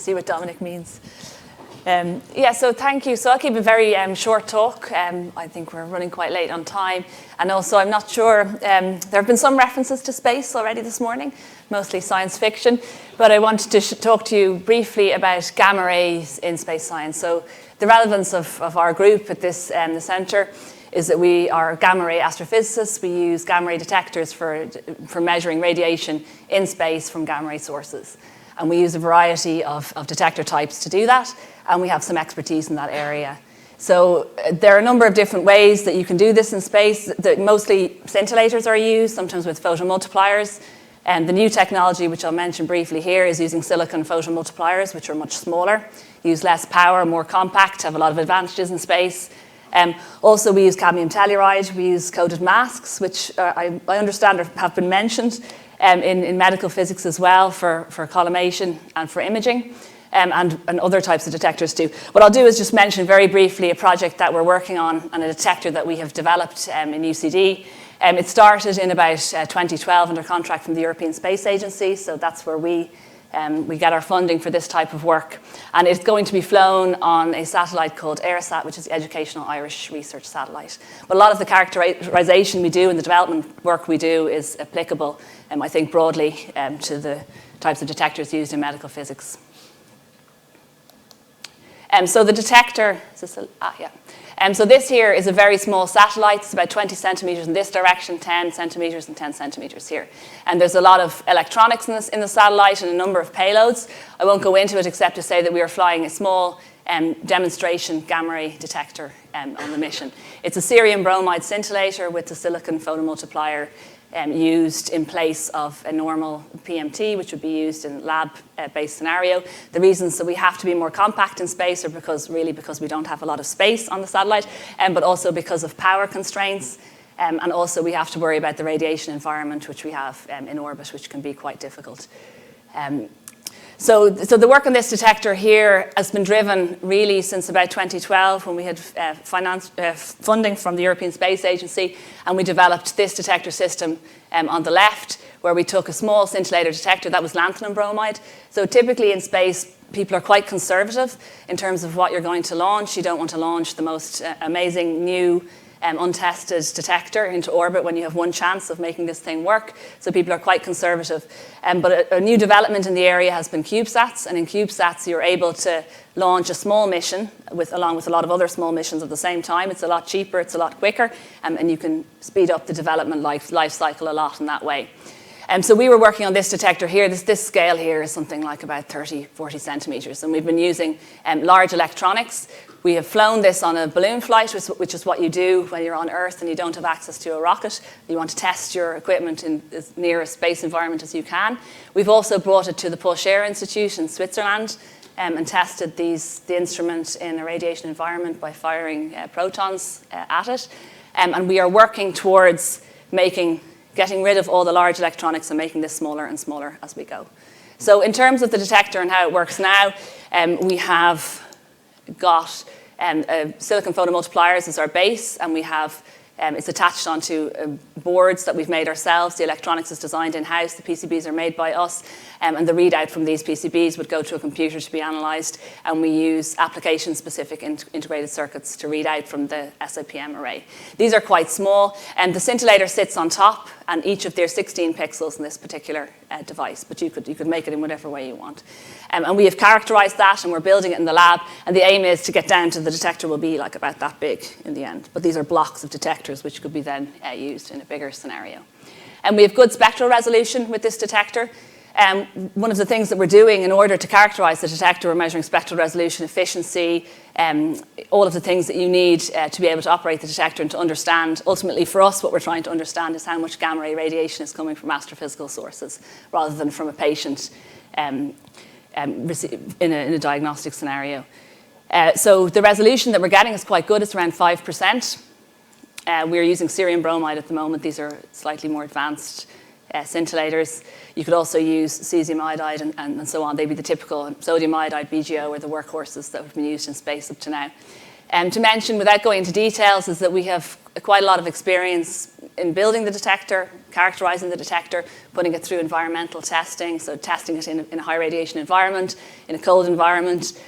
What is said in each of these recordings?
see what Dominic means. Yeah, so thank you. So I'll keep a very short talk. I think we're running quite late on time. And also, I'm not sure, there have been some references to space already this morning, mostly science fiction. But I wanted to talk to you briefly about gamma rays in space science. So the relevance of our group at this the centre is that we are gamma ray astrophysicists. We use gamma ray detectors for measuring radiation in space from gamma ray sources. And we use a variety of detector types to do that, and we have some expertise in that area. So there are a number of different ways that you can do this in space. Mostly scintillators are used, sometimes with photomultipliers. And the new technology, which I'll mention briefly here, is using silicon photomultipliers, which are much smaller, use less power, more compact, have a lot of advantages in space. Also, we use cadmium telluride. We use coated masks, which I understand have been mentioned in medical physics as well for collimation and for imaging, and other types of detectors too. What I'll do is just mention very briefly a project that we're working on and a detector that we have developed in UCD. It started in about 2012 under contract from the European Space Agency, so that's where we get our funding for this type of work. And it's going to be flown on a satellite called AirSat, which is the Educational Irish Research Satellite. But a lot of the characterization we do and the development work we do is applicable, I think, broadly to the types of detectors used in medical physics. So the detector, so this here is a very small satellite. It's about 20 centimeters in this direction, 10 centimeters and 10 centimeters here. And there's a lot of electronics in the satellite and a number of payloads. I won't go into it except to say that we are flying a small demonstration gamma ray detector on the mission. It's a cerium bromide scintillator with the silicon photomultiplier used in place of a normal PMT, which would be used in lab-based scenario. The reasons that we have to be more compact in space are because we don't have a lot of space on the satellite, but also because of power constraints. And also we have to worry about the radiation environment, which we have in orbit, which can be quite difficult. So the work on this detector here has been driven really since about 2012 when we had funding from the European Space Agency, and we developed this detector system on the left, where we took a small scintillator detector that was lanthanum bromide. So typically in space, people are quite conservative in terms of what you're going to launch. You don't want to launch the most amazing new untested detector into orbit when you have one chance of making this thing work. So people are quite conservative. But a new development in the area has been CubeSats. And in CubeSats, you're able to launch a small mission along with a lot of other small missions at the same time. It's a lot cheaper, it's a lot quicker, and you can speed up the development life cycle a lot in that way. So we were working on this detector here. This scale here is something like about 30, 40 centimeters. And we've been using large electronics. We have flown this on a balloon flight, which is what you do when you're on Earth and you don't have access to a rocket. You want to test your equipment in as near a space environment as you can. We've also brought it to the Paul Scherrer Institute in Switzerland and tested the instrument in a radiation environment by firing protons at it. And we are working towards getting rid of all the large electronics and making this smaller and smaller as we go. So in terms of the detector and how it works now, we have got silicon photomultipliers as our base, and we have it's attached onto boards that we've made ourselves. The electronics is designed in-house. The PCBs are made by us, and the readout from these PCBs would go to a computer to be analysed, and we use application-specific integrated circuits to read out from the SIPM array. These are quite small, and the scintillator sits on top, and each of their 16 pixels in this particular device, but you could make it in whatever way you want. And we have characterised that, and we're building it in the lab, and the aim is to get down to the detector will be like about that big in the end. But these are blocks of detectors which could be then used in a bigger scenario. And we have good spectral resolution with this detector. One of the things that we're doing in order to characterise the detector, we're measuring spectral resolution, efficiency, all of the things that you need to be able to operate the detector and to understand. Ultimately, for us, what we're trying to understand is how much gamma ray radiation is coming from astrophysical sources rather than from a patient in a diagnostic scinerario. So the resolution that we're getting is quite good. It's around 5%. We're using cerium bromide at the moment. These are slightly more advanced scintillators. You could also use cesium iodide and so on. They'd be the typical sodium iodide BGO or the workhorses that have been used in space up to now. To mention, without going into details, is that we have quite a lot of experience in building the detector, characterizing the detector, putting it through environmental testing, so testing it in a high radiation environment, in a cold environment,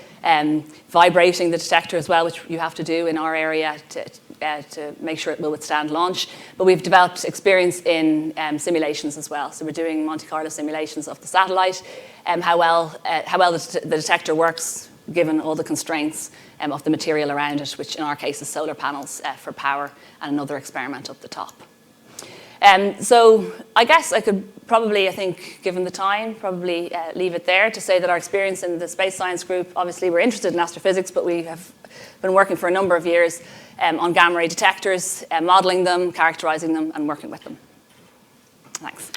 vibrating the detector as well, which you have to do in our area to make sure it will withstand launch. But we've developed experience in simulations as well. So we're doing Monte Carlo simulations of the satellite, how well the detector works given all the constraints of the material around it, which in our case is solar panels for power, and another experiment up the top. So I guess I could probably, I think, given the time, probably leave it there to say that our experience in the space science group, obviously we're interested in astrophysics, but we have been working for a number of years on gamma ray detectors, modeling them, characterizing them, and working with them. Thanks.